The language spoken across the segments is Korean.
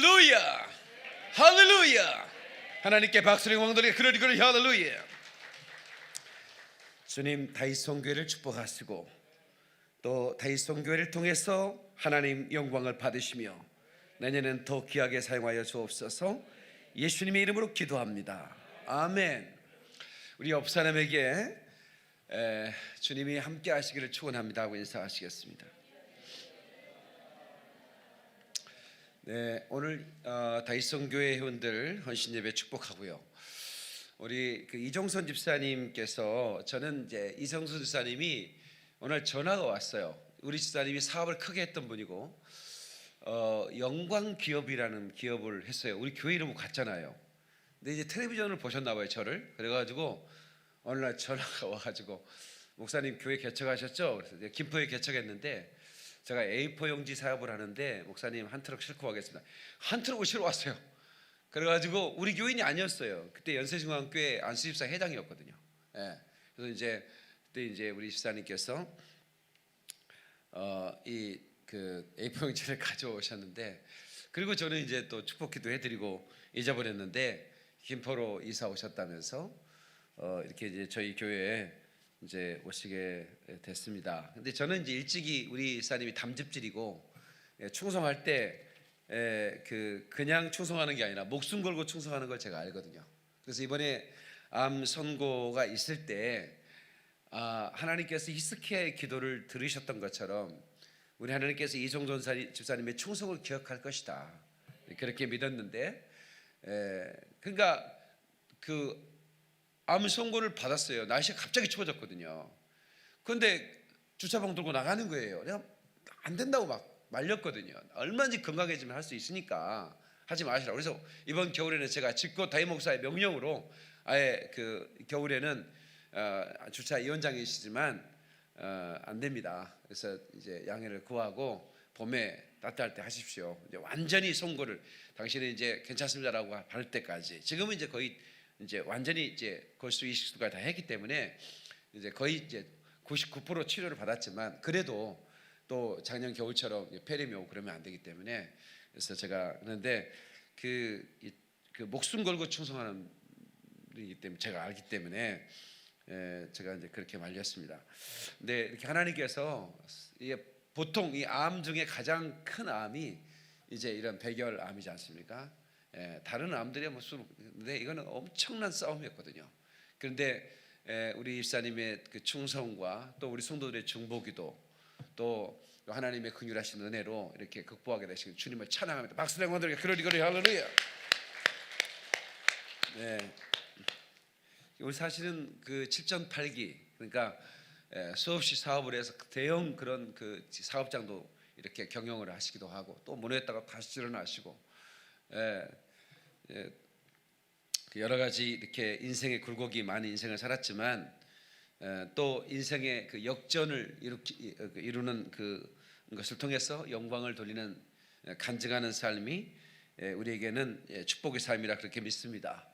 할렐루야, 할렐루야. 하나님께 박수를 왕들에게 그러리 할렐루야. 주님 다윗성교회를 축복하시고 또 다윗성교회를 통해서 하나님 영광을 받으시며 내년엔 더 귀하게 사용하여 주옵소서. 예수님의 이름으로 기도합니다. 아멘. 우리 옆 사람에게 주님이 함께 하시기를 축원합니다 하고 인사하시겠습니다. 네, 오늘 다윗성교회 회원들 헌신예배 축복하고요. 우리 이정선 집사님께서, 저는 이제 이정선 집사님이 오늘 전화가 왔어요. 우리 집사님이 사업을 크게 했던 분이고 영광기업이라는 기업을 했어요. 우리 교회 이름을 갔잖아요. 근데 이제 텔레비전을 보셨나 봐요, 저를. 그래가지고 어느 날 전화가 와가지고 목사님 교회 개척하셨죠? 그래서 이제 김포에 개척했는데 제가 A4 용지 사업을 하는데 목사님 한 트럭 싣고 가겠습니다. 한 트럭을 실어 왔어요. 그래가지고 우리 교인이 아니었어요. 그때 연세중앙교회 안수집사 회장이었거든요. 예. 그래서 이제 그때 이제 우리 집사님께서 이 A4 용지를 가져오셨는데, 그리고 저는 이제 또 축복기도 해드리고 잊어버렸는데 김포로 이사 오셨다면서 이렇게 이제 저희 교회에 이제 오시게 됐습니다. 근데 저는 이제 일찍이 우리 집사님이 담즙질이고 충성할 때 그냥 충성하는 게 아니라 목숨 걸고 충성하는 걸 제가 알거든요. 그래서 이번에 암 선고가 있을 때 하나님께서 히스키야의 기도를 들으셨던 것처럼 우리 하나님께서 이정돈 집사님의 충성을 기억할 것이다, 그렇게 믿었는데, 그러니까 암 선고를 받았어요. 날씨가 갑자기 추워졌거든요. 그런데 주차방 들고 나가는 거예요. 내가 안 된다고 막 말렸거든요. 얼마든지 건강해지면 할 수 있으니까 하지 마시라고. 그래서 이번 겨울에는 제가 직고 다임 목사의 명령으로 아예 겨울에는 주차 위원장이시지만 안 됩니다. 그래서 이제 양해를 구하고 봄에 따뜻할 때 하십시오. 이제 완전히 선고를 당신은 이제 괜찮습니다라고 할 때까지, 지금은 이제 거의 이제 완전히 이제 걸수 20수가 다 했기 때문에 이제 거의 이제 99% 치료를 받았지만, 그래도 또 작년 겨울처럼 폐렴이 오고 그러면 안 되기 때문에, 그래서 제가 그런데 그 목숨 걸고 충성하는 분이기 때문에 제가 알기 때문에 제가 이제 그렇게 말렸습니다. 근데 이렇게 하나님께서 보통 이 암 중에 가장 큰 암이 이제 이런 백열암이지 않습니까? 다른 암들이 근데 이거는 엄청난 싸움이었거든요. 그런데 우리 입사님의 그 충성과 또 우리 성도들의 중보기도, 또 하나님의 긍휼하신 은혜로 이렇게 극복하게 되신 주님을 찬양합니다. 박수를 한번 드리게 그러리 할렐루야. 네, 우리 사실은 그 7전8기, 그러니까 수없이 사업을 해서 대형 그런 그 사업장도 이렇게 경영을 하시기도 하고, 또 무너졌다가 다시 일어나시고, 여러 가지 이렇게 인생의 굴곡이 많은 인생을 살았지만, 또 인생의 그 역전을 이루는 그것을 통해서 영광을 돌리는 간증하는 삶이 우리에게는 축복의 삶이라 그렇게 믿습니다.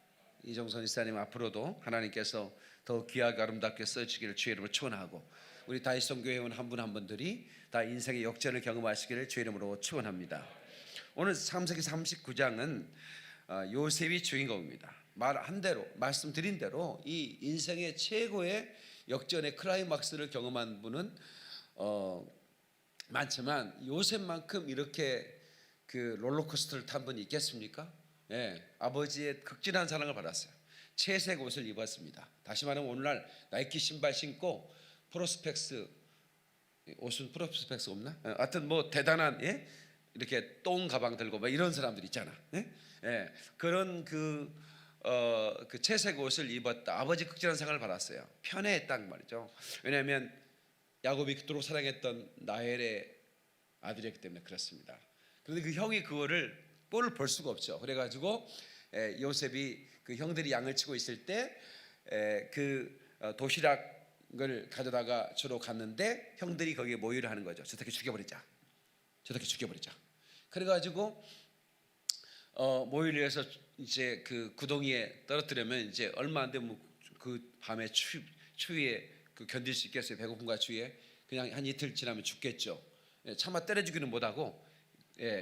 이정선 집사님 앞으로도 하나님께서 더 귀하게 아름답게 써주기를 주의 이름으로 축원하고, 우리 다윗성교회 회원 한 분 한 분들이 다 인생의 역전을 경험하시기를 주의 이름으로 축원합니다. 오늘 창세기 39장은 요셉이 주인공입니다. 말한 대로, 말씀드린 대로 이 인생의 최고의 역전의 클라이막스를 경험한 분은 많지만 요셉만큼 이렇게 그 롤러코스터를 탄 분이 있겠습니까? 아버지의 극진한 사랑을 받았어요. 채색 옷을 입었습니다. 다시 말하면 오늘날 나이키 신발 신고 프로스펙스 옷은 프로스펙스 없나? 하여튼 뭐 대단한 이렇게 똥 가방 들고 막 이런 사람들 있잖아. 그런 그 채색 옷을 입었다. 아버지 극진한 사랑을 받았어요. 편애했단 말이죠. 왜냐하면 야곱이 그토록 사랑했던 라헬의 아들이었기 때문에 그렇습니다. 그런데 그 형이 그거를 꼴을 볼 수가 없죠. 그래가지고 요셉이 그 형들이 양을 치고 있을 때 도시락을 가져다가 주러 갔는데 형들이 거기에 모의를 하는 거죠. 저 새끼 죽여버리자. 그래가지고 모의를 해서 이제 그 구덩이에 떨어뜨리면 이제 얼마 안 되면 그 밤에 추위에 견딜 수 있겠어요? 배고픔과 추위에 그냥 한 이틀 지나면 죽겠죠. 차마 때려 죽이는 못하고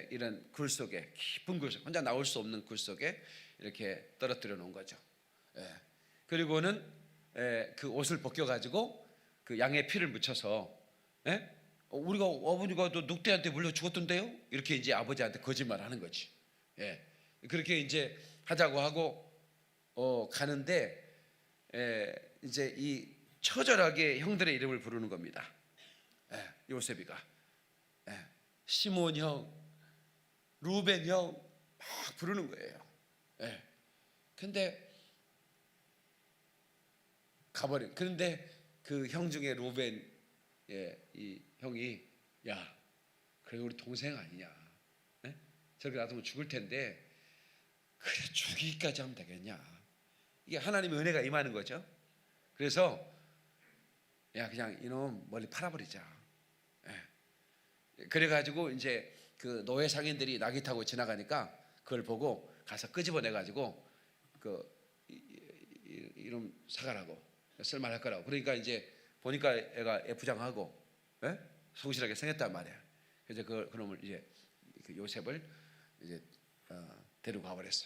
이런 굴 속에, 깊은 굴 속에, 혼자 나올 수 없는 굴 속에 이렇게 떨어뜨려 놓은 거죠. 그리고는 그 옷을 벗겨 가지고 그 양의 피를 묻혀서 우리가 아버지가 또 늑대한테 물려 죽었던데요? 이렇게 이제 아버지한테 거짓말하는 거지. 그렇게 이제 하자고 하고 가는데 이제 이 처절하게 형들의 이름을 부르는 겁니다. 요셉이가 시몬 형, 루벤 형 막 부르는 거예요. 근데 가버린. 그런데 그 형 중에 루벤 이 형이 야, 그래 우리 동생 아니냐? 저렇게 놔두면 죽을 텐데 그래 죽이기까지 하면 되겠냐? 이게 하나님의 은혜가 임하는 거죠. 그래서 야 그냥 이놈 멀리 팔아버리자. 그래가지고 이제 그 노예 상인들이 나귀 타고 지나가니까 그걸 보고 가서 끄집어내 가지고 그 이놈 사가라고, 쓸만할 거라고. 그러니까 이제 보니까 애가 애부장하고 성실하게 생겼단 말이야. 그래서 그놈을 이제 그 요셉을 이제 데리고 가버렸어.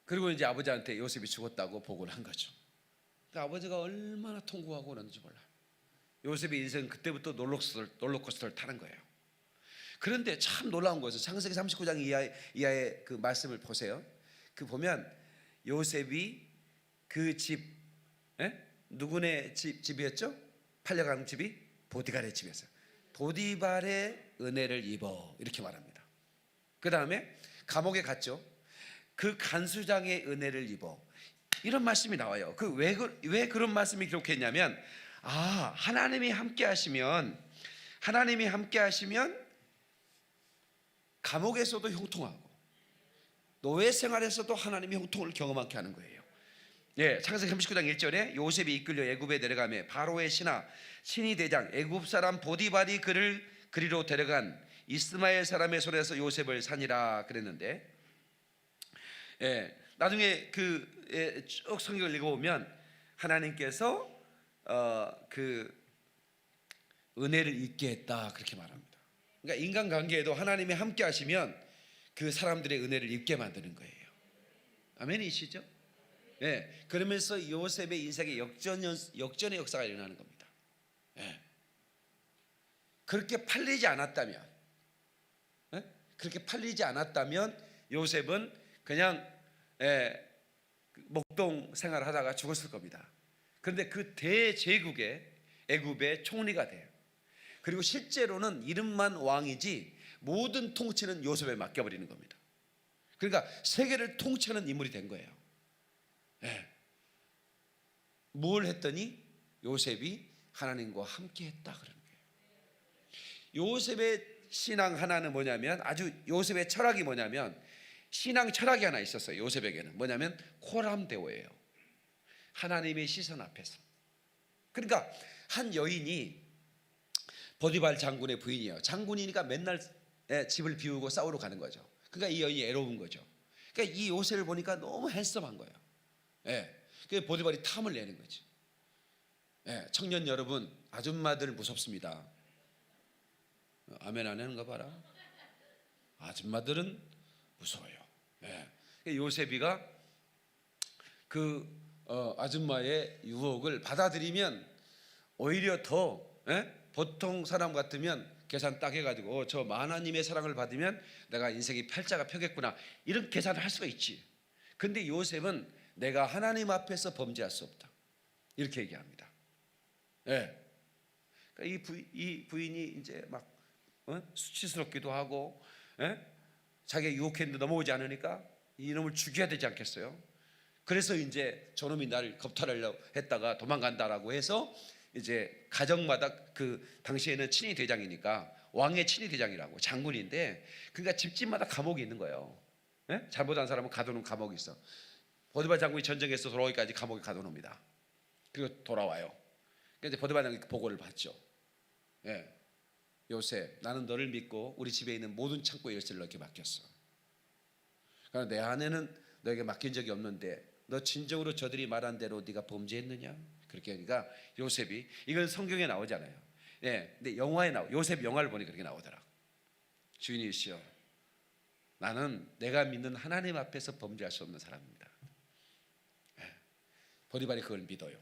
그리고 이제 아버지한테 요셉이 죽었다고 보고를 한 거죠. 그러니까 아버지가 얼마나 통곡하고 그러는지 몰라. 요셉의 인생 그때부터 롤러코스터를 타는 거예요. 그런데 참 놀라운 것은 창세기 39장 이하의 그 말씀을 보세요. 그 보면 요셉이 그 집, 누구네 집이었죠? 팔려간 집이 보디발의 집이었어요. 보디발의 은혜를 입어 이렇게 말합니다. 그 다음에 감옥에 갔죠. 그 간수장의 은혜를 입어 이런 말씀이 나와요. 왜 그런 말씀이 기록했냐면 하나님이 함께 하시면 감옥에서도 형통하고 노예 생활에서도 하나님이 형통을 경험하게 하는 거예요. 창세기 39장 1절에 요셉이 이끌려 애굽에 내려가며 바로의 신이 대장 애굽 사람 보디발이 그를 그리로 데려간 이스마엘 사람의 손에서 요셉을 산이라 그랬는데, 나중에 쭉 성경을 읽어보면 하나님께서 그 은혜를 잊게 했다 그렇게 말합니다. 그러니까 인간관계에도 하나님이 함께 하시면 그 사람들의 은혜를 잊게 만드는 거예요. 아멘이시죠? 그러면서 요셉의 인생에 역전의 역사가 일어나는 겁니다. 그렇게 팔리지 않았다면 요셉은 그냥 목동 생활을 하다가 죽었을 겁니다. 그런데 그 대제국의 애굽의 총리가 돼요. 그리고 실제로는 이름만 왕이지 모든 통치는 요셉에 맡겨버리는 겁니다. 그러니까 세계를 통치하는 인물이 된 거예요. 뭘 했더니 요셉이 하나님과 함께 했다 그러는 거예요. 요셉의 신앙 하나는 뭐냐면, 아주 요셉의 철학이 뭐냐면, 신앙 철학이 하나 있었어요. 요셉에게는 뭐냐면 코람데오예요. 하나님의 시선 앞에서. 그러니까 한 여인이 보디발 장군의 부인이에요. 장군이니까 맨날 집을 비우고 싸우러 가는 거죠. 그러니까 이 여인이 애로운 거죠. 그러니까 이 요셉을 보니까 너무 핸섬한 거예요. 그래서 보디발이 탐을 내는 거지. 청년 여러분, 아줌마들 무섭습니다. 아멘 안 하는 거 봐라. 아줌마들은 무서워요. 요셉이가 그 아줌마의 유혹을 받아들이면 오히려 더 보통 사람 같으면 계산 딱 해가지고 저 하나님의 사랑을 받으면 내가 인생이 팔자가 펴겠구나 이런 계산을 할 수가 있지. 근데 요셉은 내가 하나님 앞에서 범죄할 수 없다 이렇게 얘기합니다. 그러니까 이 부인이 이제 막 수치스럽기도 하고 자기가 유혹했는데 넘어오지 않으니까 이놈을 죽여야 되지 않겠어요? 그래서 이제 저놈이 나를 겁탈하려고 했다가 도망간다라고 해서 이제 가정마다 그 당시에는 친위 대장이니까 왕의 친위 대장이라고 장군인데, 그러니까 집집마다 감옥이 있는 거예요. 잘못한 사람은 가둬놓은 감옥이 있어. 보디발 장군이 전쟁에서 돌아오기까지 감옥에 가둬놓습니다. 그리고 돌아와요. 그래서 보디발 장군이 보고를 받죠. 요셉, 나는 너를 믿고 우리 집에 있는 모든 창고의 열쇠를 너에게 맡겼어. 그러나 내 아내는 너에게 맡긴 적이 없는데 너 진정으로 저들이 말한 대로 네가 범죄했느냐? 그렇게 하니까 요셉이, 이건 성경에 나오잖아요. 근데 영화에 요셉 영화를 보니 그렇게 나오더라고. 주인이시여, 나는 내가 믿는 하나님 앞에서 범죄할 수 없는 사람입니다. 보디발이 그걸 믿어요.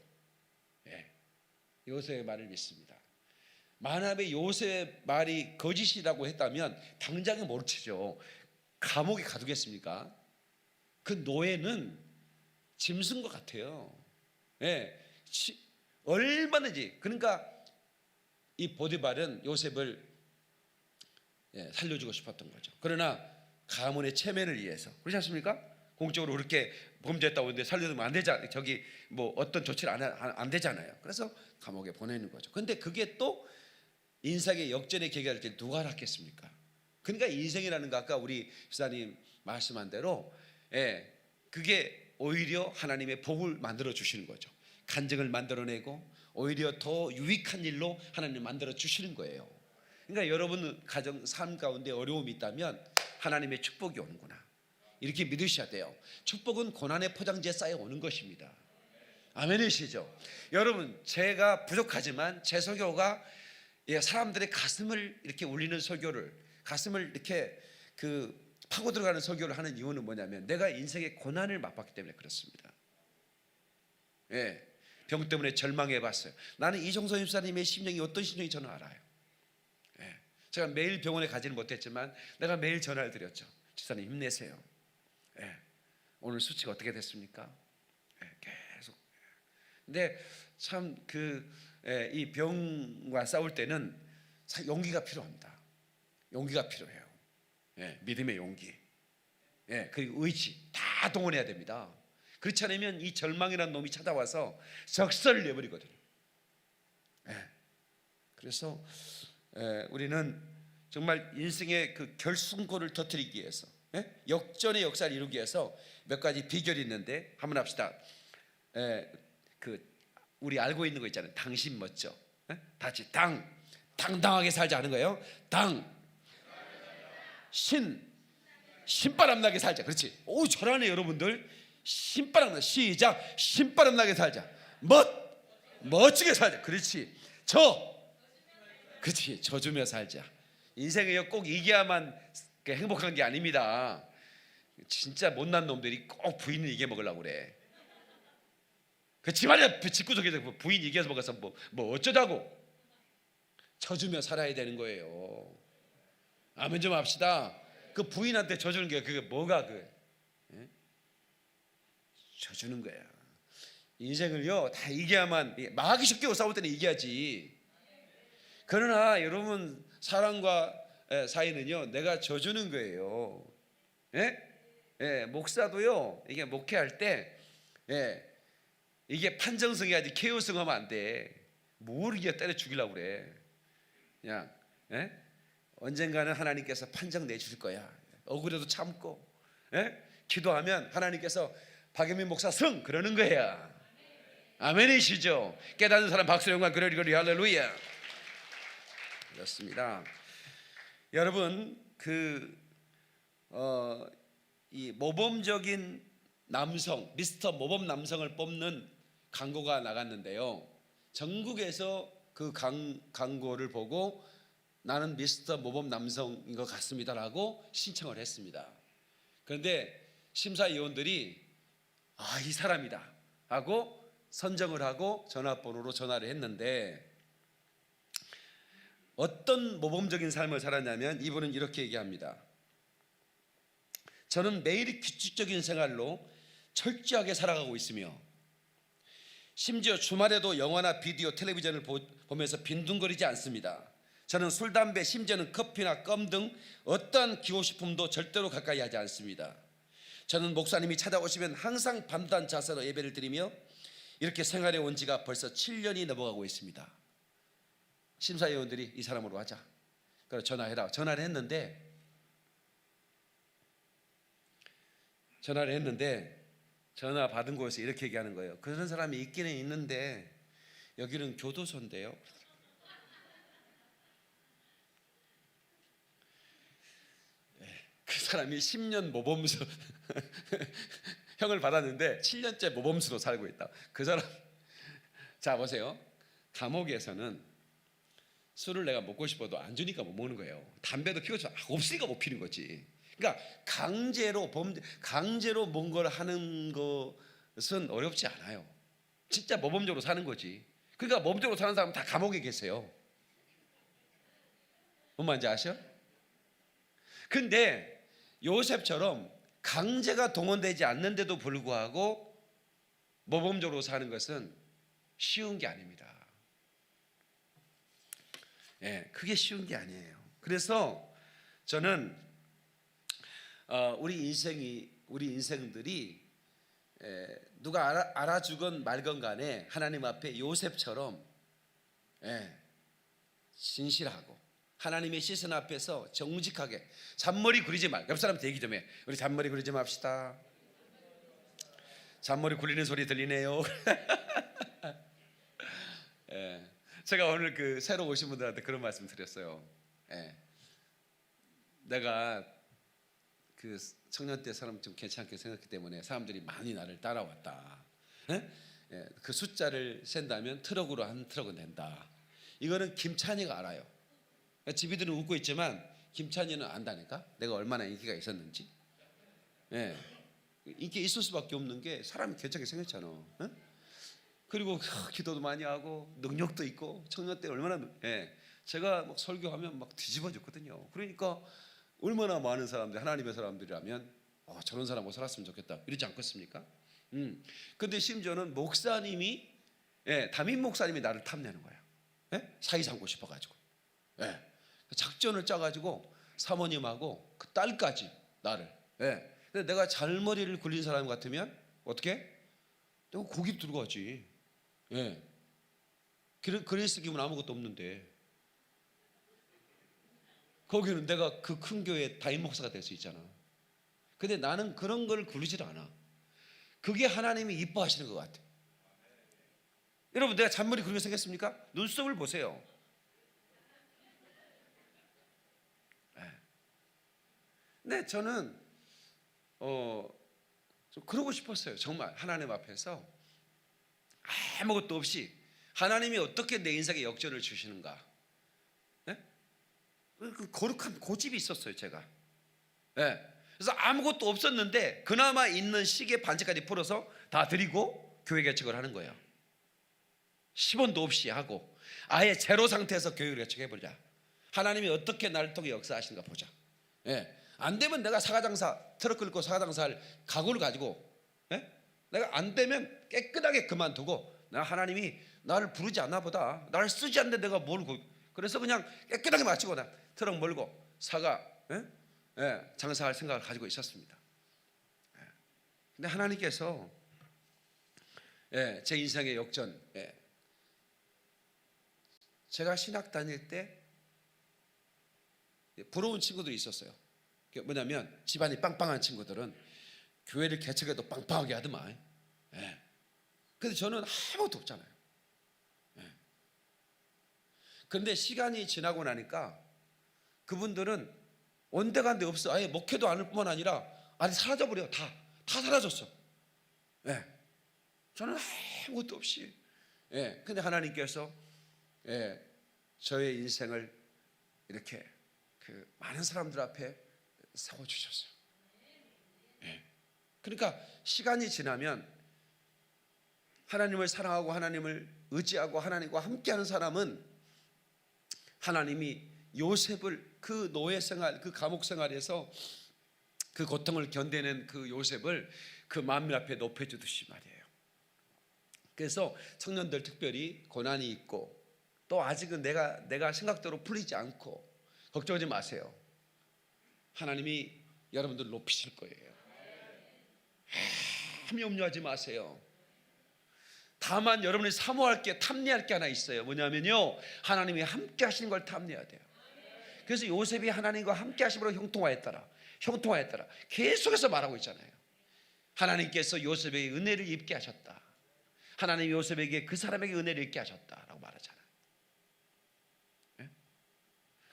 요셉의 말을 믿습니다. 만약에 요셉의 말이 거짓이라고 했다면 당장에 몰치죠. 감옥에 가두겠습니까? 그 노예는 짐승 것 같아요. 얼마든지. 그러니까 이 보디발은 요셉을 살려주고 싶었던 거죠. 그러나 가문의 체면을 위해서, 그렇지 않습니까? 공적으로 그렇게 범죄했다고 하는데 살려두면 안 되잖아요. 저기 뭐 어떤 조치를 안 되잖아요. 그래서 감옥에 보내는 거죠. 근데 그게 또 인생의 역전의 계기가 될 때 누가 알았겠습니까? 그러니까 인생이라는 거 아까 우리 집사님 말씀한 대로 그게 오히려 하나님의 복을 만들어 주시는 거죠. 간증을 만들어내고 오히려 더 유익한 일로 하나님 만들어 주시는 거예요. 그러니까 여러분 가정 삶 가운데 어려움이 있다면 하나님의 축복이 오는구나, 이렇게 믿으셔야 돼요. 축복은 고난의 포장지에 쌓여 오는 것입니다. 아멘이시죠? 여러분, 제가 부족하지만 제 설교가 사람들의 가슴을 이렇게 울리는 설교를, 가슴을 이렇게 파고 들어가는 설교를 하는 이유는 뭐냐면 내가 인생의 고난을 맛봤기 때문에 그렇습니다. 병 때문에 절망해 봤어요. 나는 이종서 집사님의 심정이 어떤 심정인지 저는 알아요. 제가 매일 병원에 가지는 못했지만 내가 매일 전화를 드렸죠. 집사님 힘내세요. 오늘 수치가 어떻게 됐습니까? 계속. 근데 참 이 병과 싸울 때는 용기가 필요합니다. 용기가 필요해요. 믿음의 용기, 그리고 의지 다 동원해야 됩니다. 그렇지 않으면 이 절망이라는 놈이 찾아와서 적설을 내버리거든요. 그래서 우리는 정말 인생의 그 결승골을 터뜨리기 위해서, 역전의 역사를 이루기 위해서 몇 가지 비결이 있는데 한번 합시다. 우리 알고 있는 거 있잖아요. 당신 멋져. 다같이 당당하게 살자 하는 거예요. 신바람 나게 살자. 그렇지. 오, 잘하네 여러분들. 신바람 나. 시작. 신바람 나게 살자. 멋지게 살자. 그렇지. 그렇지. 져주며 살자. 인생에 꼭 이겨야만 행복한 게 아닙니다. 진짜 못난 놈들이 꼭 부인을 이겨 먹으려고 그래. 그렇지 말이야. 집구석에서 부인 이겨서 먹어서 뭐 어쩌자고. 져주며 살아야 되는 거예요. 아멘 좀 합시다. 그 부인한테 져주는 게 그게 뭐가 져주는 거야. 인생을요 다 이겨야만, 마귀 쉽게 싸울 때는 이겨야지. 그러나 여러분 사랑과 사이는요 내가 져주는 거예요. 목사도요 이게 목회할 때 이게 판정성이야지 케어성 하면 안 돼. 뭘 이게 때려 죽이려고 그래. 그냥 언젠가는 하나님께서 판정 내주실 거야. 억울해도 참고 기도하면 하나님께서 박영민 목사 승 그러는 거야. 아멘이시죠? 깨닫는 사람 박수 영광 그러리 할렐루야. 그렇습니다. 여러분 이 모범적인 남성, 미스터 모범 남성을 뽑는 광고가 나갔는데요. 전국에서 그 광고를 보고 나는 미스터 모범 남성인 것 같습니다라고 신청을 했습니다. 그런데 심사위원들이 이 사람이다 하고 선정을 하고 전화번호로 전화를 했는데 어떤 모범적인 삶을 살았냐면 이분은 이렇게 얘기합니다. 저는 매일 규칙적인 생활로 철저하게 살아가고 있으며 심지어 주말에도 영화나 비디오, 텔레비전을 보면서 빈둥거리지 않습니다. 저는 술, 담배, 심지어는 커피나 껌 등 어떠한 기호식품도 절대로 가까이 하지 않습니다. 저는 목사님이 찾아오시면 항상 밤단 자세로 예배를 드리며 이렇게 생활해 온 지가 벌써 7년이 넘어가고 있습니다. 심사위원들이 이 사람으로 하자. 그래서 전화해라. 전화를 했는데 전화 받은 곳에서 이렇게 얘기하는 거예요. 그런 사람이 있기는 있는데 여기는 교도소인데요. 그 사람이 10년 모범수 형을 받았는데 7년째 모범수로 살고 있다. 그 사람 자 보세요. 감옥에서는 술을 내가 먹고 싶어도 안 주니까 못 먹는 거예요. 담배도 피우고 싶어 없으니까 못 피는 거지. 그러니까 강제로 뭔가를 하는 것은 어렵지 않아요. 진짜 모범적으로 사는 거지. 그러니까 모범적으로 사는 사람은 다 감옥에 계세요. 뭔 말인지 아셔? 근데 요셉처럼 강제가 동원되지 않는데도 불구하고 모범적으로 사는 것은 쉬운 게 아닙니다. 예, 그게 쉬운 게 아니에요. 그래서 저는 우리 인생들이 누가 알아주건 말건 간에 하나님 앞에 요셉처럼 진실하고 하나님의 시선 앞에서 정직하게 잔머리 구리지 말고, 옆 사람한테 얘기 좀 해. 우리 잔머리 구리지 맙시다. 잔머리 굴리는 소리 들리네요. 제가 오늘 그 새로 오신 분들한테 그런 말씀 드렸어요. 내가 그 청년 때 사람 좀 괜찮게 생각했기 때문에 사람들이 많이 나를 따라왔다. 그 숫자를 센다면 트럭으로 한 트럭은 된다. 이거는 김찬이가 알아요. 집이들은 웃고 있지만 김찬이는 안다니까. 내가 얼마나 인기가 있었는지. 인기 있을 수밖에 없는 게 사람이 괜찮게 생겼잖아. 그리고 기도도 많이 하고 능력도 있고 청년 때 얼마나 제가 막 설교하면 막 뒤집어졌거든요. 그러니까 얼마나 많은 사람들, 하나님의 사람들이라면 저런 사람하고 살았으면 좋겠다 이러지 않겠습니까? 근데 심지어는 목사님이 담임 목사님이 나를 탐내는 거야. 사이 삼고 싶어가지고 작전을 짜가지고 사모님하고 그 딸까지 나를. 근데 내가 잘머리를 굴린 사람 같으면 어떻게? 내가 고기 들고 가지. 그레이스 기분 아무것도 없는데 거기는 내가 그 큰 교회 담임 목사가 될 수 있잖아. 근데 나는 그런 걸 굴리질 않아. 그게 하나님이 이뻐하시는 것 같아. 여러분, 내가 잔머리 그렇게 생겼습니까? 눈썹을 보세요. 근데 저는 좀 그러고 싶었어요. 정말 하나님 앞에서 아무것도 없이 하나님이 어떻게 내 인생에 역전을 주시는가. 그 거룩한 고집이 있었어요, 제가. 그래서 아무것도 없었는데 그나마 있는 시계 반지까지 풀어서 다 드리고 교회 개척을 하는 거예요. 10원도 없이 하고 아예 제로 상태에서 교회를 개척해보자. 하나님이 어떻게 나를 통해 역사하시는가 보자. 안 되면 내가 사과장사 트럭 끌고 사과장사할 각오를 가지고 내가 안 되면 깨끗하게 그만두고 내가 하나님이 나를 부르지 않나 보다. 나를 쓰지 않는데 내가 뭘 그래서 그냥 깨끗하게 마치고 나 트럭 몰고 사과 장사할 생각을 가지고 있었습니다. 근데 하나님께서 제 인생의 역전, 제가 신학 다닐 때 부러운 친구들이 있었어요. 뭐냐면 집안이 빵빵한 친구들은 교회를 개척해도 빵빵하게 하더만. 근데 저는 아무것도 없잖아요. 그런데 시간이 지나고 나니까 그분들은 온데간데 없어. 아예 목회도 않을 뿐만 아니라 아니 사라져버려. 다 사라졌어. 저는 아무것도 없이. 근데 하나님께서 저의 인생을 이렇게 그 많은 사람들 앞에 세워주셨어요. 그러니까 시간이 지나면 하나님을 사랑하고 하나님을 의지하고 하나님과 함께하는 사람은 하나님이 요셉을 그 노예 생활, 그 감옥 생활에서 그 고통을 견뎌낸 그 요셉을 그 만민 앞에 높여주듯이 말이에요. 그래서 청년들 특별히 고난이 있고 또 아직은 내가 생각대로 풀리지 않고 걱정하지 마세요. 하나님이 여러분들 높이실 거예요. 염려하지 마세요. 다만 여러분이 사모할 게 탐내할 게 하나 있어요. 뭐냐면요, 하나님이 함께 하시는 걸 탐내야 돼요. 그래서 요셉이 하나님과 함께 하심으로 형통하였더라 계속해서 말하고 있잖아요. 하나님께서 요셉에게 은혜를 입게 하셨다. 하나님이 요셉에게 그 사람에게 은혜를 입게 하셨다라고 말하잖아요.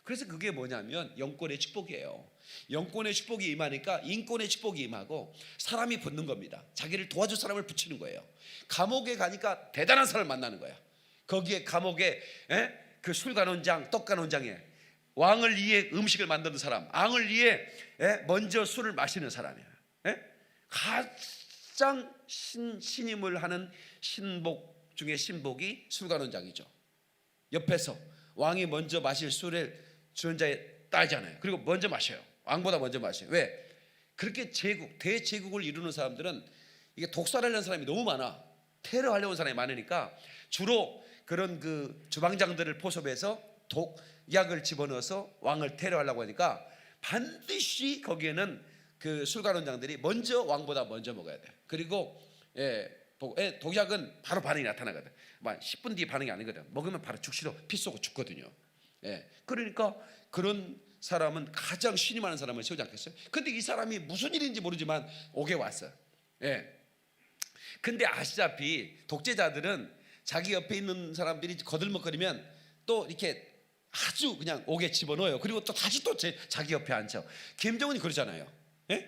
그래서 그게 뭐냐면 영권의 축복이에요. 영권의 축복이 임하니까 인권의 축복이 임하고 사람이 붙는 겁니다. 자기를 도와줄 사람을 붙이는 거예요. 감옥에 가니까 대단한 사람을 만나는 거야. 거기에 감옥에 그 술간원장, 떡간원장에 왕을 위해 음식을 만드는 사람, 왕을 위해 먼저 술을 마시는 사람이에요. 가장 신임을 하는 신복 중에 신복이 술간원장이죠. 옆에서 왕이 먼저 마실 술을 주전자에 따르잖아요. 그리고 먼저 마셔요. 왕보다 먼저 마셔요. 왜? 그렇게 대제국을 이루는 사람들은 이게 독살하려는 사람이 너무 많아. 테러하려는 사람이 많으니까 주로 그런 그 주방장들을 포섭해서 독약을 집어넣어서 왕을 테러하려고 하니까 반드시 거기에는 그 술간원장들이 먼저 왕보다 먼저 먹어야 돼요. 그리고 독약은 바로 반응이 나타나거든. 막 10분 뒤에 반응이 아니거든. 먹으면 바로 즉시로 피 쏘고 죽거든요. 그러니까 그런 사람은 가장 신임하는 사람을 세우지 않겠어요? 근데 이 사람이 무슨 일인지 모르지만 옥에 왔어요. 근데 아시다시피 독재자들은 자기 옆에 있는 사람들이 거들먹거리면 또 이렇게 아주 그냥 옥에 집어넣어요. 그리고 또 다시 또 자기 옆에 앉혀. 김정은이 그러잖아요.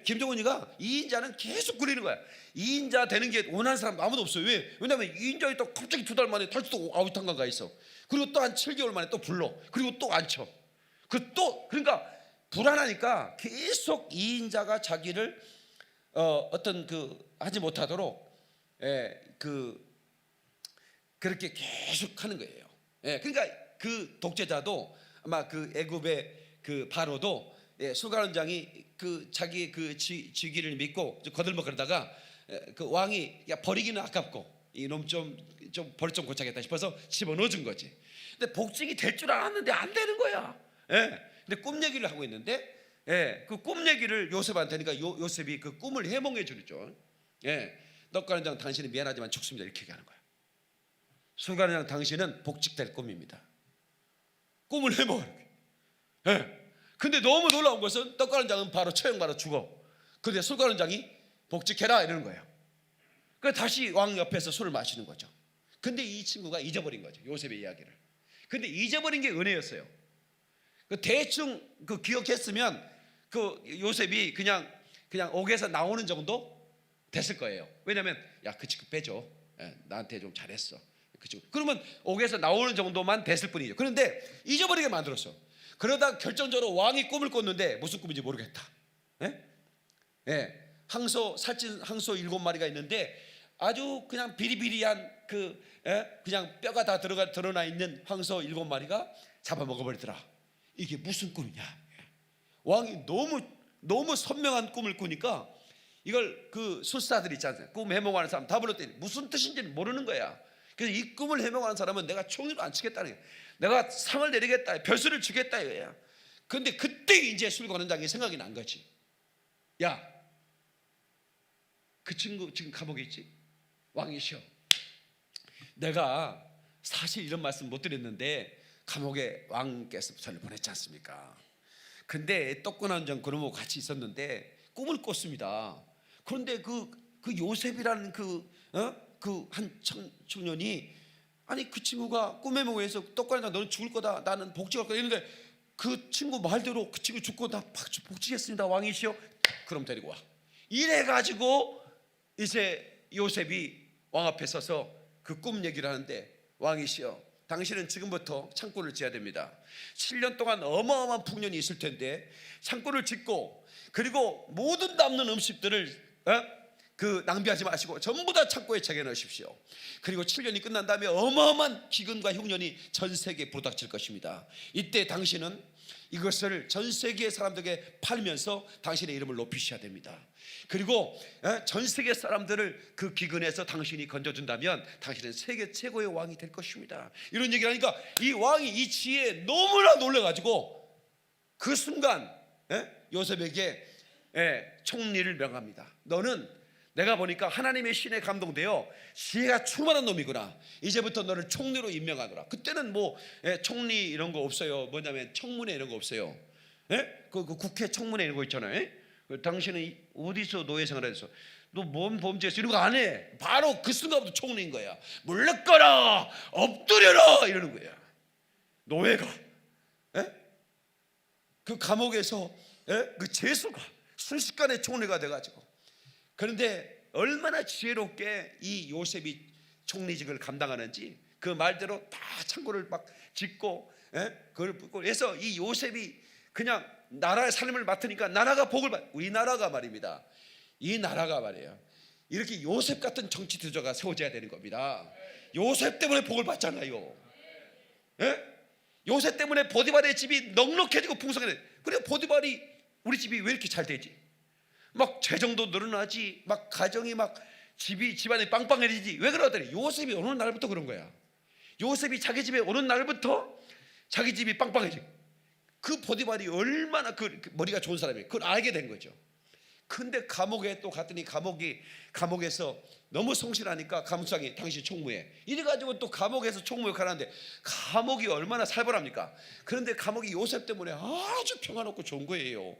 김정은이가 2인자는 계속 그리는 거야. 2인자 되는 게 원하는 사람 아무도 없어요. 왜? 왜냐면 2인자에 또 갑자기 2달 만에 다시 또 아우탕강 가 있어. 그리고 또 한 7개월 만에 또 불러. 그리고 또 앉혀. 그러니까 불안하니까 계속 2인자가 자기를 어떤 하지 못하도록 그렇게 계속 하는 거예요. 그러니까 그 독재자도 아마 그 애굽의 그 바로도 술간원장이 자기의 그 직위를 믿고 거들먹거리다가 그 왕이 버리기는 아깝고 이놈 좀 버릇 좀 고쳐야겠다 싶어서 집어넣어준 거지. 근데 복직이 될 줄 알았는데 안 되는 거야. 근데 꿈 얘기를 하고 있는데 그 꿈 얘기를 요셉한테 하니까 요셉이 그 꿈을 해몽해 주죠. 떡간원장 당신은 미안하지만 죽습니다 이렇게 얘기하는 거야. 술간원장 당신은 복직될 꿈입니다. 꿈을 해몽하는 거야. 근데 너무 놀라운 것은 떡간원장은 바로 처형받아 죽어. 근데 술간원장이 복직해라 이러는 거예요. 그래서 다시 왕 옆에서 술을 마시는 거죠. 근데 이 친구가 잊어버린 거죠. 요셉의 이야기를. 근데 잊어버린 게 은혜였어요. 대충 기억했으면 요셉이 그냥 옥에서 나오는 정도 됐을 거예요. 왜냐하면 그 친구 빼줘. 나한테 좀 잘했어. 그 친구. 그러면 옥에서 나오는 정도만 됐을 뿐이죠. 그런데 잊어버리게 만들었어. 그러다 결정적으로 왕이 꿈을 꿨는데 무슨 꿈인지 모르겠다. 살찐 항소 7마리가 있는데 아주 그냥 비리비리한 그냥 뼈가 다 드러나 있는 황소 7마리가 잡아먹어버리더라. 이게 무슨 꿈이냐? 왕이 너무 선명한 꿈을 꾸니까 이걸 그 술사들 있잖아요. 꿈 해몽하는 사람 다 불렀더니 무슨 뜻인지는 모르는 거야. 그래서 이 꿈을 해몽하는 사람은 내가 총리로 안 치겠다는 거야. 내가 상을 내리겠다, 별수를 주겠다 이거야. 근데 그때 이제 술간원장이 생각이 난 거지. 야, 그 친구 지금 감옥에 있지? 왕이시여, 내가 사실 이런 말씀 못 드렸는데 감옥에 왕께서 저를 보냈지 않습니까? 근데 떡간원장 그놈하고 같이 있었는데 꿈을 꿨습니다. 그런데 그 요셉이라는 한 청년이 아니 그 친구가 꿈에 모여서 떡간원장 너는 죽을 거다, 나는 복직할 거다 이랬는데 그 친구 말대로 그 친구 죽고 나 복직했습니다 왕이시여. 그럼 데리고 와. 이래가지고 이제 요셉이 왕 앞에 서서 그 꿈 얘기를 하는데 왕이시여, 당신은 지금부터 창고를 지어야 됩니다. 7년 동안 어마어마한 풍년이 있을 텐데 창고를 짓고 그리고 모든 남는 음식들을 낭비하지 마시고 전부 다 창고에 채겨 넣으십시오. 그리고 7년이 끝난 다음에 어마어마한 기근과 흉년이 전 세계에 부닥칠 것입니다. 이때 당신은 이것을 전 세계 사람들에게 팔면서 당신의 이름을 높이셔야 됩니다. 그리고 전 세계 사람들을 그 기근에서 당신이 건져준다면 당신은 세계 최고의 왕이 될 것입니다. 이런 얘기를 하니까 이 왕이 이 지혜에 너무나 놀라가지고 그 순간 요셉에게 총리를 명합니다. 너는 내가 보니까 하나님의 신에 감동되어 지혜가 충만한 놈이구나. 이제부터 너를 총리로 임명하노라. 그때는 총리 이런 거 없어요. 뭐냐면 청문회 이런 거 없어요. 그 국회 청문회 이런 거 있잖아요. 당신은 어디서 노예 생활해서 너 뭔 범죄했어 이런 거 안 해. 바로 그 순간부터 총리인 거야. 물러거라, 엎드려라 이러는 거야. 노예가 그 감옥에서 그 죄수가 순식간에 총리가 돼가지고. 그런데 얼마나 지혜롭게 이 요셉이 총리직을 감당하는지 그 말대로 다 창고를 막 짓고, 그걸 붓고 해서 이 요셉이 그냥 나라의 삶을 맡으니까 나라가 복을 받. 우리나라가 말입니다. 이 나라가 말이에요. 이렇게 요셉 같은 정치 지도자가 세워져야 되는 겁니다. 요셉 때문에 복을 받잖아요. 요셉 때문에 보디발의 집이 넉넉해지고 풍성해져. 그래 보디발이 우리 집이 왜 이렇게 잘 되지? 막 재정도 늘어나지, 막 가정이 막 집안이 빵빵해지지. 왜 그러더니 요셉이 오는 날부터 그런 거야. 요셉이 자기 집에 오는 날부터 자기 집이 빵빵해지. 그 보디발이 얼마나 그 머리가 좋은 사람이에요. 그걸 알게 된 거죠. 근데 감옥에 또 갔더니 감옥에서 너무 성실하니까 감옥장이 당시 총무에 이래가지고 또 감옥에서 총무역 하는데 감옥이 얼마나 살벌합니까? 그런데 감옥이 요셉 때문에 아주 평화롭고 좋은 거예요.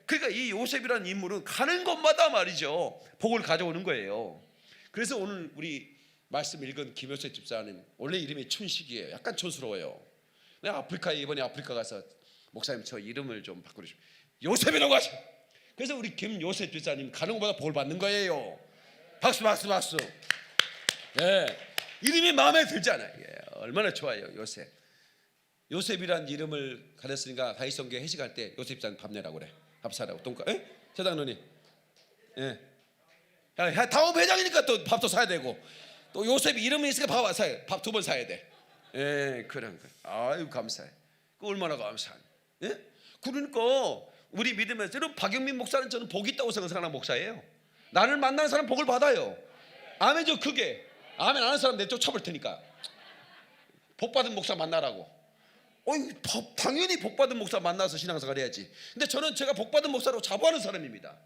그러니까 이 요셉이라는 인물은 가는 곳마다 말이죠 복을 가져오는 거예요. 그래서 오늘 우리 말씀 읽은 김효세 집사님 원래 이름이 춘식이에요. 약간 촌스러워요. 내가 이번에 아프리카 가서 목사님 저 이름을 좀 바꾸시오. 요셉이라고 하셔. 그래서 우리 김요셉 집사님 가는 곳마다 복을 받는 거예요. 박수. 이름이 마음에 들잖아요. 얼마나 좋아요. 요셉이란 이름을 가졌으니까 다윗성교회 회식할 때 요셉 집사님 밥 내라고 그래. 밥 사라고. 돈가. 세당론이. 다음 회장이니까 또 밥도 사야 되고 또 요셉 이름이 있으니까 밥 2번 사야 돼. 그런 거. 아유 감사해. 그 얼마나 감사해. 그러니까 우리 믿음에서 여러분 박영민 목사는 저는 복이 있다고 생각하는 목사예요. 나를 만나는 사람 복을 받아요. 아멘죠. 크게 아멘 안 하는 사람 내 쫓아볼 테니까. 복 받은 목사 만나라고. 당연히 복 받은 목사 만나서 신앙생활 해야지. 근데 저는 제가 복 받은 목사로 자부하는 사람입니다.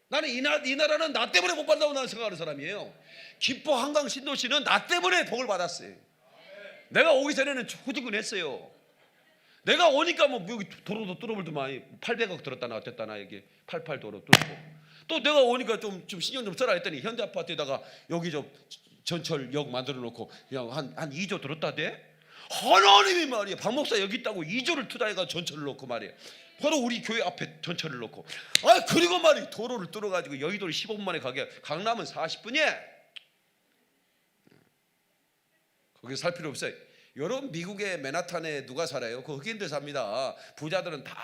나는 이 나라는 나 때문에 복 받는다고 나는 생각하는 사람이에요. 김포 한강 신도시는 나 때문에 복을 받았어요. 내가 오기 전에는 후지근했어요. 내가 오니까 뭐 여기 도로도 뚫어볼더만 800억 들었다 나왔댔다나 여기 88 도로 뚫고 또 내가 오니까 좀 신경 좀 써라 했더니 현대아파트에다가 여기 좀 전철역 만들어 놓고 그냥 한 2조 들었다대. 하나님이 말이야 박 목사 여기 있다고 2조를 투자해가 전철을 놓고 말이야 바로 우리 교회 앞에 전철을 놓고 그리고 말이 도로를 뚫어가지고 여의도를 15분 만에 가게 강남은 40분이야. 거기서 살 필요 없어요. 여러분 미국의 맨하탄에 누가 살아요? 그 흑인들 삽니다. 부자들은 다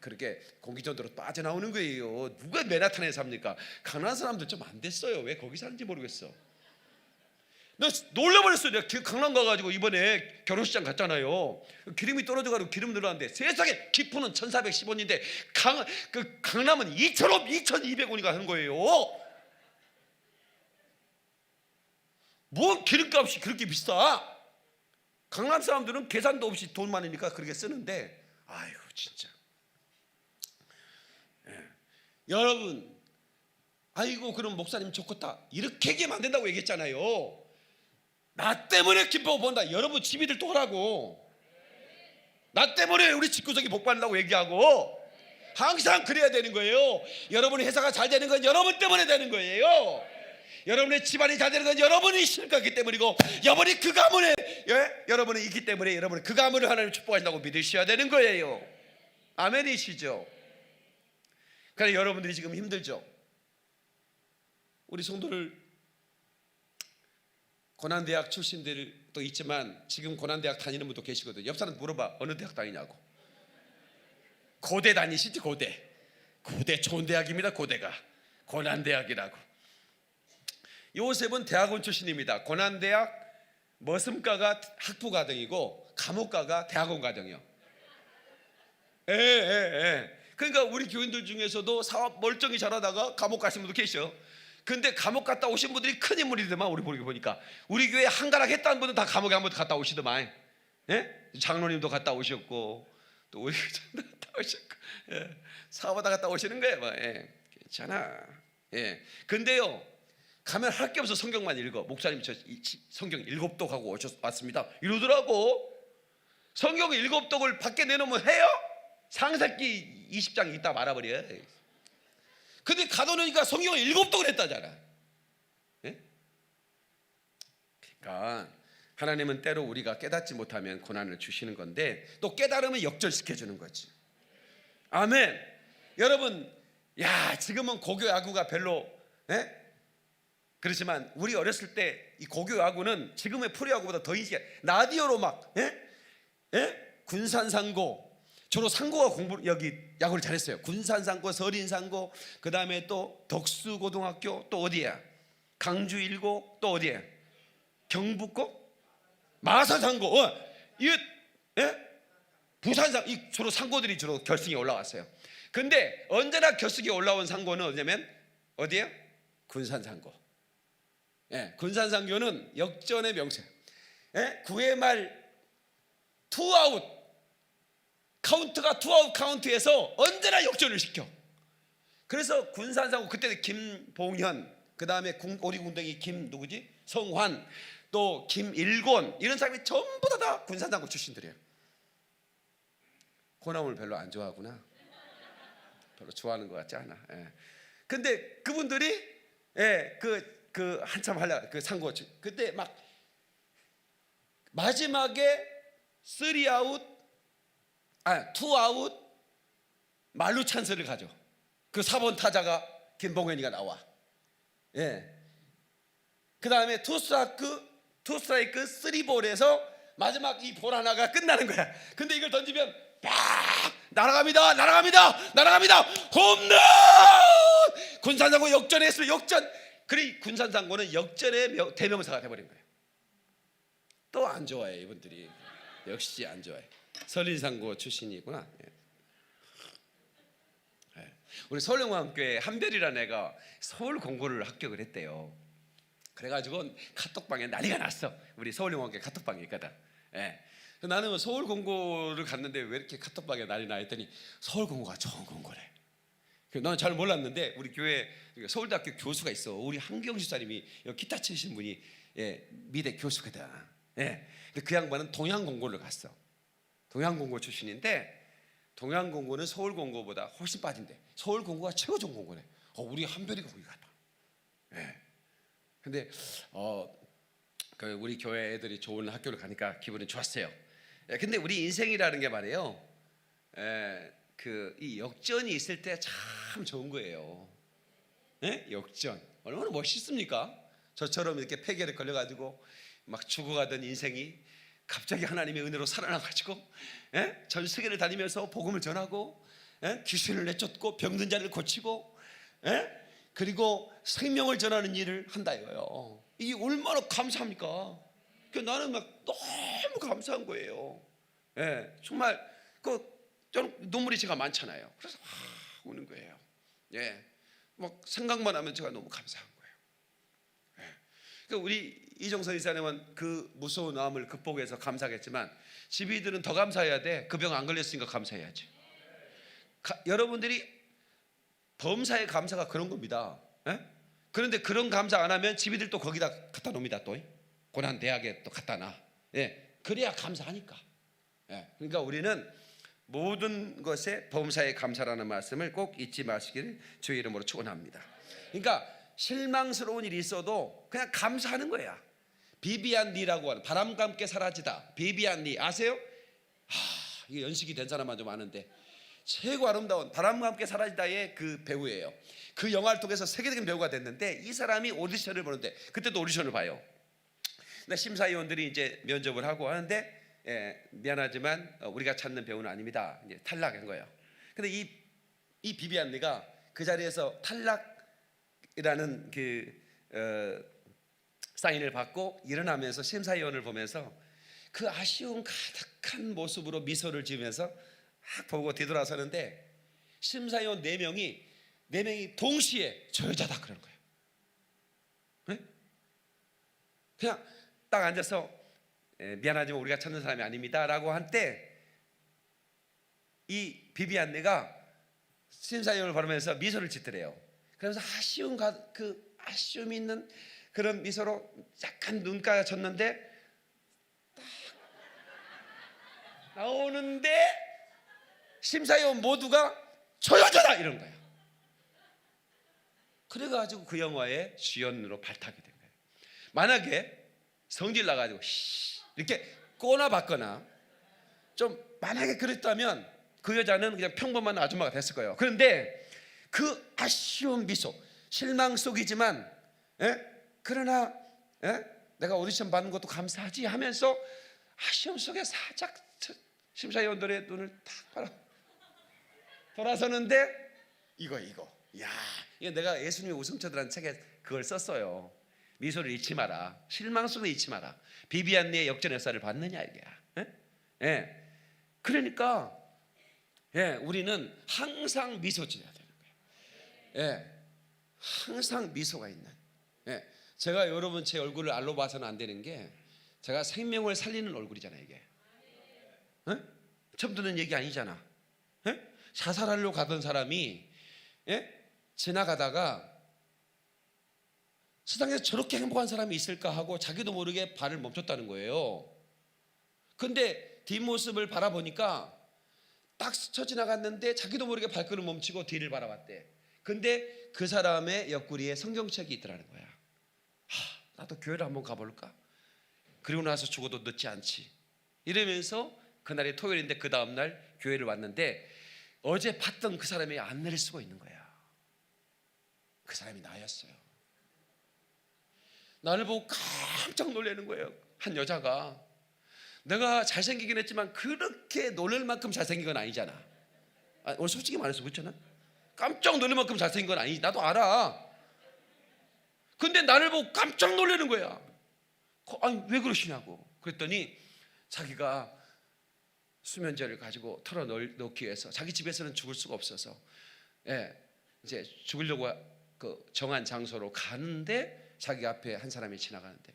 그렇게 공기전도로 빠져나오는 거예요. 누가 맨하탄에 삽니까? 가난한 사람들 좀 안 됐어요. 왜 거기 사는지 모르겠어. 나 놀라버렸어요. 내가 강남 가가지고 이번에 결혼식장 갔잖아요. 기름이 떨어져가지고 기름 늘어났는데 세상에 기프는 1410원인데 강남은 2200원이가 하는 거예요. 뭔 기름값이 그렇게 비싸? 강남 사람들은 계산도 없이 돈 많으니까 그렇게 쓰는데 아이고 진짜. 여러분 아이고 그럼 목사님 좋겠다 이렇게 얘기하면 안 된다고 얘기했잖아요. 나 때문에 기뻐 본다. 여러분 집이들 하라고. 나 때문에 우리 집구석이 복 받는다고 얘기하고 항상 그래야 되는 거예요. 여러분의 회사가 잘 되는 건 여러분 때문에 되는 거예요. 여러분의 집안이 잘 되는 건 여러분이 신을거기 때문이고 여러분이 그 가문에 여러분이 있기 때문에 여러분은 그 가문을 하나님 축복하신다고 믿으셔야 되는 거예요. 아멘이시죠? 그래 여러분들이 지금 힘들죠? 우리 성도들 고난대학 출신들도 있지만 지금 고난대학 다니는 분도 계시거든요. 옆 사람 물어봐. 어느 대학 다니냐고. 고대 다니시지. 고대 좋은 대학입니다. 고대가 고난대학이라고. 요셉은 대학원 출신입니다. 고난대학 머슴과가 학부과정이고 감옥과가 대학원 과정이요. 그러니까 우리 교인들 중에서도 사업 멀쩡히 잘하다가 감옥 가신 분도 계셔. 근데 감옥 갔다 오신 분들이 큰 인물이더만. 우리 보니까 우리 교회 한가락 했다는 분은 다 감옥에 한번 갔다 오시더만. 장로님도 갔다 오셨고 또 우리 갔다 오셨고 사업하다 갔다 오시는 거예요. 괜찮아. 근데요 가면 할 게 없어. 성경만 읽어. 목사님 저 성경 7독 하고 왔습니다 이러더라고. 성경 7독을 밖에 내놓으면 해요? 창세기 20장 있다 말아버려. 근데 가둬놓으니까 성경을 7독을 했다잖아. 그러니까 하나님은 때로 우리가 깨닫지 못하면 고난을 주시는 건데 또 깨달으면 역전시켜주는 거지. 아멘. 여러분 지금은 고교 야구가 별로 그렇지만 우리 어렸을 때 이 고교 야구는 지금의 프로야구보다 더 인기가, 라디오로 막 군산상고, 주로 상고가 여기 야구를 잘했어요. 군산상고, 서린상고, 그 다음에 또 덕수고등학교, 또 어디야? 강주일고, 또 어디야? 경북고, 마산상고, 부산상, 이 주로 상고들이 주로 결승에 올라왔어요. 근데 언제나 결승에 올라온 상고는 어디냐면 어디예요? 군산상고. 군산상고는 역전의 명세. 9회 말 투아웃, 카운트가 투아웃 카운트에서 언제나 역전을 시켜. 그래서 군산상고 그때 김봉현, 그 다음에 오리궁뎅이 김 누구지? 성환, 또 김일곤, 이런 사람이 전부 다 군산상고 출신들이에요. 호남을 별로 안 좋아하구나. 별로 좋아하는 것 같지 않아. 근데 그분들이 한참 하려 그 상고, 그때 막 마지막에 3아웃, 2아웃 말루 찬스를 가져. 그 4번 타자가 김봉현이가 나와. 그 다음에 투스트라이크 3볼에서 마지막 이 볼 하나가 끝나는 거야. 근데 이걸 던지면 팍 날아갑니다. 홈런! 군산상고 역전했으면 역전. 그래, 군산상고는 역전의 대명사가 돼버린 거예요. 또 안 좋아해 이분들이. 역시 안 좋아해. 서린상고 출신이구나. 우리 서울영광교회 한별이라는 애가 서울 공고를 합격을 했대요. 그래가지고 카톡방에 난리가 났어. 우리 서울영광교회 카톡방에 있거든. 나는 서울 공고를 갔는데 왜 이렇게 카톡방에 난리 나 했더니 서울 공고가 좋은 공고래. 나는 잘 몰랐는데 우리 교회 서울대학교 교수가 있어. 우리 한경수 사님이 기타 치시는 분이 미대 교수거든. 근데 그 양반은 동양공고를 갔어. 동양공고 출신인데 동양공고는 서울공고보다 훨씬 빠진대. 서울공고가 최고 좋은 공고래. 우리 한별이가 거기 갔다. 근데 우리 교회 애들이 좋은 학교를 가니까 기분이 좋았어요. 근데 우리 인생이라는 게 말이에요, 이 역전이 있을 때 참 좋은 거예요. 역전 얼마나 멋있습니까? 저처럼 이렇게 폐결에 걸려가지고 막 죽어가던 인생이 갑자기 하나님의 은혜로 살아나가지고 전 세계를 다니면서 복음을 전하고 귀신을 내쫓고 병든 자를 고치고 그리고 생명을 전하는 일을 한다 이거예요. 이게 얼마나 감사합니까? 나는 막 너무 감사한 거예요. 정말 저는 눈물이 제가 많잖아요. 그래서 우는 거예요. 막 생각만 하면 제가 너무 감사한 거예요. 그러니까 우리 이종선 이사님은 그 무서운 암을 극복해서 감사하겠지만 집이들은 더 감사해야 돼. 그 병 안 걸렸으니까 감사해야지. 여러분들이 범사의 감사가 그런 겁니다. 그런데 그런 감사 안 하면 집이들 또 거기다 갖다 놓습니다. 또 고난 대학에 또 갖다 놔. 그래야 감사하니까. 그러니까 우리는 모든 것에 범사의 감사라는 말씀을 꼭 잊지 마시기를 주의 이름으로 축원합니다. 그러니까 실망스러운 일이 있어도 그냥 감사하는 거야. 비비안 리라고 하는, 바람과 함께 사라지다. 비비안 리 아세요? 이게 연식이 된 사람만 좀 아는데 최고 아름다운 바람과 함께 사라지다의 그 배우예요. 그 영화를 통해서 세계적인 배우가 됐는데 이 사람이 오디션을 보는데 그때도 오디션을 봐요. 근데 심사위원들이 이제 면접을 하고 하는데 미안하지만 우리가 찾는 배우는 아닙니다. 이제 탈락한 거예요. 근데 이 비비안 리가 그 자리에서 탈락이라는 사인을 받고 일어나면서 심사위원을 보면서 그 아쉬움 가득한 모습으로 미소를 지으면서 막 보고 뒤돌아서는데 심사위원 4명이 동시에 저 여자다 그러는 거예요. 그냥 딱 앉아서 미안하지만 우리가 찾는 사람이 아닙니다 라고 한 때 이 비비안네가 심사위원을 바라면서 미소를 짓더래요. 그러면서 아쉬움 있는 그런 미소로 약간 눈가가 졌는데 딱 나오는데 심사위원 모두가 저 여자다 이런 거야. 그래가지고 그 영화의 주연으로 발탁이 된 거예요. 만약에 성질 나가지고 이렇게 꼬나봤거나 좀 만약에 그랬다면 그 여자는 그냥 평범한 아줌마가 됐을 거예요. 그런데 그 아쉬운 미소, 실망 속이지만 그러나 내가 오디션 받는 것도 감사하지 하면서 시험 속에 살짝 심사위원들의 눈을 탁 바라 돌아서는데 이거 야, 이게 내가 예수님의 웃음쳐드라는 책에 그걸 썼어요. 미소를 잃지 마라, 실망성을 잃지 마라, 비비안네의 역전 역사를 받느냐 이게야. 그러니까 우리는 항상 미소 지어야 되는 거예요. 항상 미소가 있는. 제가 여러분 제 얼굴을 알로 봐서는 안 되는 게 제가 생명을 살리는 얼굴이잖아요. 이게 처음 듣는 얘기 아니잖아. 자살하려고 가던 사람이 지나가다가 세상에서 저렇게 행복한 사람이 있을까 하고 자기도 모르게 발을 멈췄다는 거예요. 근데 뒷모습을 바라보니까 딱 스쳐 지나갔는데 자기도 모르게 발걸음 멈추고 뒤를 바라봤대. 근데 그 사람의 옆구리에 성경책이 있더라는 거야. 나도 교회를 한번 가볼까? 그리고 나서 죽어도 늦지 않지. 이러면서 그날이 토요일인데 그 다음날 교회를 왔는데 어제 봤던 그 사람이 안내를 쓰고 있는 거야. 그 사람이 나였어요. 나를 보고 깜짝 놀라는 거예요. 한 여자가. 내가 잘생기긴 했지만 그렇게 놀랄 만큼 잘생긴 건 아니잖아. 오늘 솔직히 말해서 그렇잖아. 깜짝 놀랄 만큼 잘생긴 건 아니지. 나도 알아. 근데 나를 보고 깜짝 놀라는 거야. 아니 왜 그러시냐고. 그랬더니 자기가 수면제를 가지고 털어놓기 위해서 자기 집에서는 죽을 수가 없어서 이제 죽으려고 그 정한 장소로 가는데 자기 앞에 한 사람이 지나가는데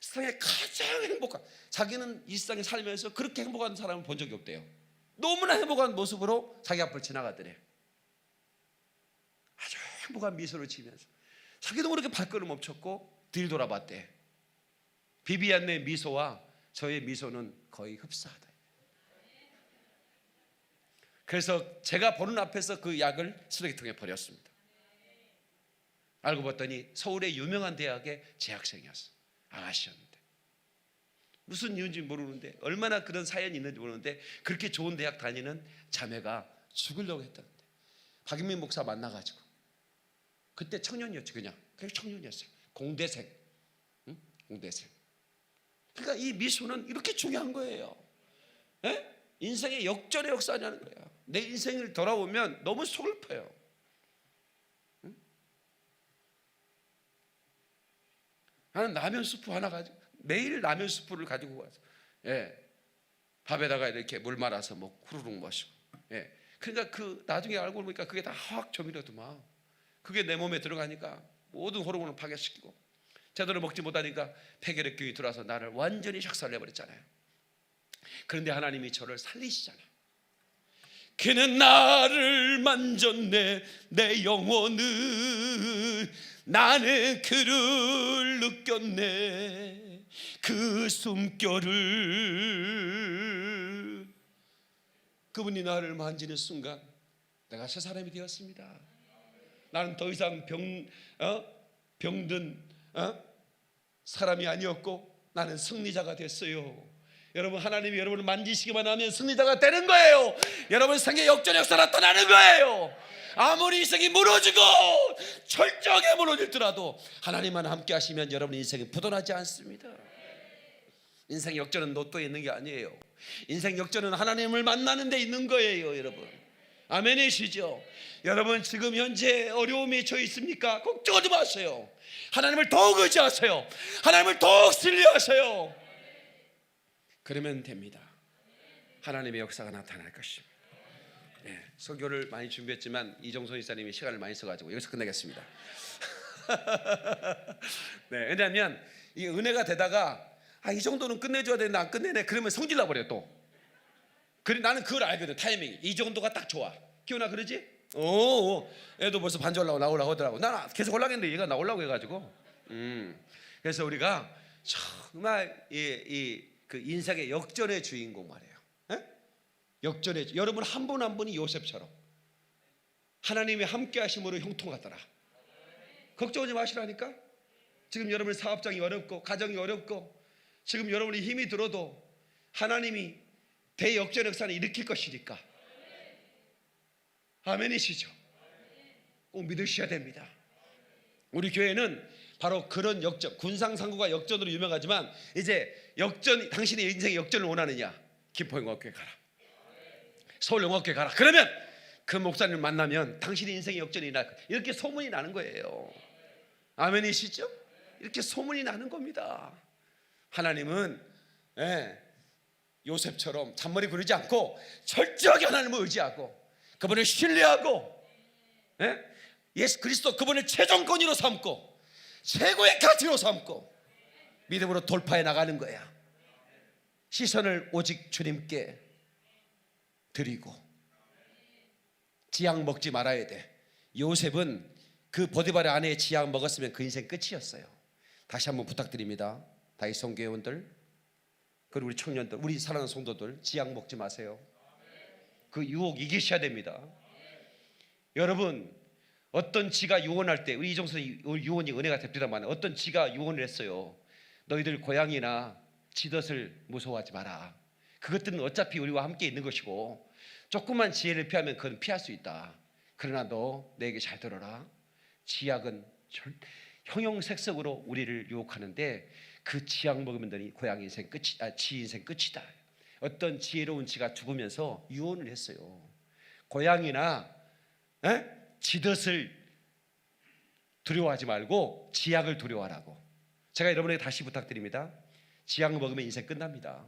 세상에 가장 행복한, 자기는 이 세상에 살면서 그렇게 행복한 사람을 본 적이 없대요. 너무나 행복한 모습으로 자기 앞을 지나가더래. 아주 행복한 미소를 지으면서 자기도 모르게 발걸음 멈췄고 뒤를 돌아봤대. 비비안네의 미소와 저의 미소는 거의 흡사하다. 그래서 제가 보는 앞에서 그 약을 쓰레기통에 버렸습니다. 알고 봤더니 서울의 유명한 대학의 재학생이었어. 아가씨였는데 무슨 이유인지 모르는데, 얼마나 그런 사연이 있는지 모르는데 그렇게 좋은 대학 다니는 자매가 죽으려고 했다는데 박인민 목사 만나가지고, 그때 청년이었지. 그냥 청년이었어요. 공대생. 공대생. 그러니까 이 미소는 이렇게 중요한 거예요. 인생의 역전의 역사냐는 거야. 내 인생을 돌아보면 너무 서글퍼요. 나는 라면 스프 하나 가지고 매일 라면 스프를 가지고 와서 밥에다가 이렇게 물 말아서 후루룩 마시고. 그러니까 그 나중에 알고 보니까 그게 다 화학조미료더만. 그게 내 몸에 들어가니까 모든 호르몬을 파괴시키고 제대로 먹지 못하니까 폐결핵균이 들어와서 나를 완전히 샥살내버렸잖아요. 그런데 하나님이 저를 살리시잖아요. 그는 나를 만졌네. 내 영혼은 나는 그를 느꼈네. 그 숨결을. 그분이 나를 만지는 순간 내가 새 사람이 되었습니다. 나는 더 이상 병든 사람이 아니었고 나는 승리자가 됐어요. 여러분, 하나님이 여러분을 만지시기만 하면 승리자가 되는 거예요. 여러분 생의 역전 역사 나타나는 거예요. 아무리 인생이 무너지고 철저하게 무너질더라도 하나님만 함께 하시면 여러분 인생이 부도나지 않습니다. 인생 역전은 로또에 있는 게 아니에요. 인생 역전은 하나님을 만나는 데 있는 거예요. 여러분 아멘이시죠? 여러분 지금 현재 어려움이 처해 있습니까? 걱정하지 마세요. 하나님을 더욱 의지하세요. 하나님을 더욱 신뢰하세요. 그러면 됩니다. 하나님의 역사가 나타날 것입니다. 설교를 많이 준비했지만 이정선 이사님이 시간을 많이 써가지고 여기서 끝내겠습니다. 왜냐하면 이 은혜가 되다가 이 정도는 끝내줘야 되는데 안 끝내네. 그러면 성질 나버려 또. 그래 나는 그걸 알거든. 타이밍이 이 정도가 딱 좋아. 기훈아 그러지? 애도 벌써 반절 나오려고 하더라고. 나는 계속 올라고 했는데 얘가 나오려고 해가지고. 그래서 우리가 정말 그 인생의 역전의 주인공 말이에요. 역전의 여러분 한 분 한 분이 요셉처럼 하나님이 함께 하심으로 형통하더라. 걱정하지 마시라니까. 지금 여러분 사업장이 어렵고 가정이 어렵고 지금 여러분이 힘이 들어도 하나님이 대역전 역사를 일으킬 것이니까. 아멘이시죠? 꼭 믿으셔야 됩니다. 우리 교회는 바로 그런 역전, 군상상구가 역전으로 유명하지만 이제 역전, 당신의 인생의 역전을 원하느냐? 김포영화교회 가라, 서울영화교회 가라. 그러면 그 목사님을 만나면 당신의 인생의 역전이 날 거예요. 이렇게 소문이 나는 거예요. 아멘이시죠? 이렇게 소문이 나는 겁니다. 하나님은 요셉처럼 잔머리 굴리지 않고 철저하게 하나님을 의지하고 그분을 신뢰하고 예수 그리스도 그분을 최종권위로 삼고 최고의 가치로 삼고 믿음으로 돌파해 나가는 거야. 시선을 오직 주님께 드리고 지약 먹지 말아야 돼. 요셉은 그 보디발의 아내의 지약 먹었으면 그 인생 끝이었어요. 다시 한번 부탁드립니다. 다윗 성교회원들, 그리고 우리 청년들, 우리 사랑하는 성도들, 지약 먹지 마세요. 그 유혹 이기셔야 됩니다. 여러분, 어떤 지가 유언할 때, 우리 이종선 유언이 은혜가 됩니다만, 어떤 지가 유언을 했어요. 너희들 고향이나 지덫을 무서워하지 마라. 그것들은 어차피 우리와 함께 있는 것이고 조금만 지혜를 피하면 그건 피할 수 있다. 그러나 너 내게 잘 들어라. 지약은 형용색색으로 우리를 유혹하는데 그 지약 먹으면 너희 고향 인생 끝이, 지 인생 끝이다. 어떤 지혜로운 지가 죽으면서 유언을 했어요. 고향이나 지덫을 두려워하지 말고 지약을 두려워하라고. 제가 여러분에게 다시 부탁드립니다. 지약 먹으면 인생 끝납니다.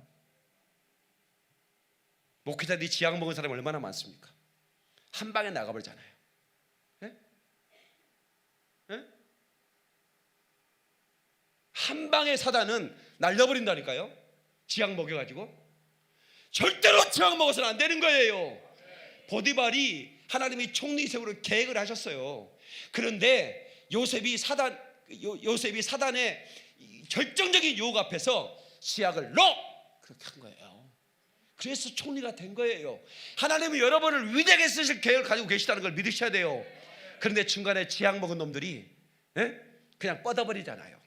목회자들이 지약 먹은 사람이 얼마나 많습니까? 한 방에 나가버리잖아요. 한 방에 사단은 날려버린다니까요. 지약 먹여가지고. 절대로 지약 먹어서는 안 되는 거예요. 보디발이 하나님이 총리색으로 계획을 하셨어요. 그런데 요셉이 사단의 결정적인 유혹 앞에서 지약을 그렇게 한 거예요. 그래서 총리가 된 거예요. 하나님은 여러분을 위대하게 쓰실 계획을 가지고 계시다는 걸 믿으셔야 돼요. 그런데 중간에 지약 먹은 놈들이 그냥 뻗어버리잖아요.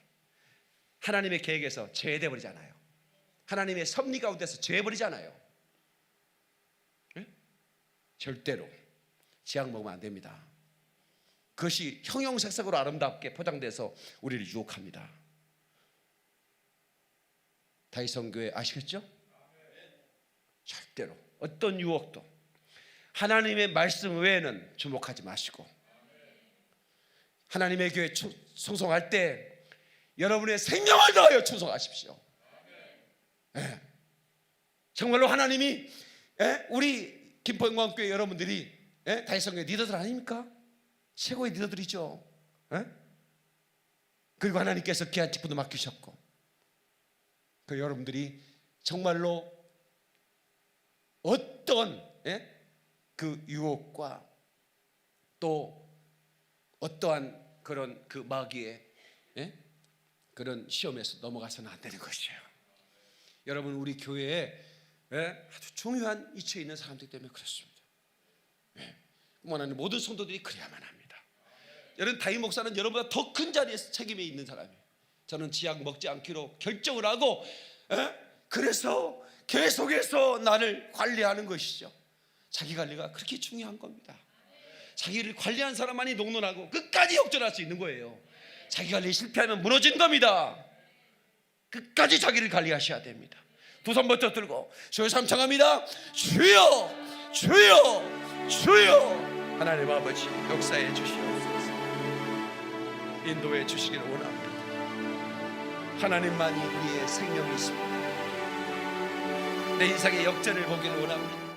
하나님의 계획에서 제외돼 버리잖아요. 하나님의 섭리 가운데서 제외버리잖아요. 절대로 지약 먹으면 안 됩니다. 그것이 형용색색으로 아름답게 포장돼서 우리를 유혹합니다. 다윗 성교회 아시겠죠? 절대로 어떤 유혹도 하나님의 말씀 외에는 주목하지 마시고, 하나님의 교회 충성할 때 여러분의 생명을 다하여 충성하십시오. 정말로 하나님이 우리 김포영광교회 여러분들이 다윗 성교회 리더들 아닙니까? 최고의 리더들이죠. 그리고 하나님께서 귀한 직분도 맡기셨고, 그 여러분들이 정말로 어떤 그 유혹과 또 어떠한 그런 그 마귀의 그런 시험에서 넘어가서는 안 되는 것이에요. 여러분, 우리 교회에 아주 중요한 위치에 있는 사람들 때문에 그렇습니다. 모든 성도들이 그래야만 합니다. 여러분, 다윗 목사는 여러분보다 더 큰 자리에서 책임이 있는 사람이에요. 저는 지약 먹지 않기로 결정을 하고 그래서 계속해서 나를 관리하는 것이죠. 자기 관리가 그렇게 중요한 겁니다. 자기를 관리한 사람만이 녹론하고 끝까지 역전할 수 있는 거예요. 자기 관리에 실패하면 무너진 겁니다. 끝까지 자기를 관리하셔야 됩니다. 두 손 번쩍 들고 주여 삼창합니다. 주여 주여 주여. 하나님 아버지, 역사해 주시옵소서. 인도해 주시기를 원합니다. 하나님만이 우리의 생명이십니다. 내 인생의 역전을 보기를 원합니다.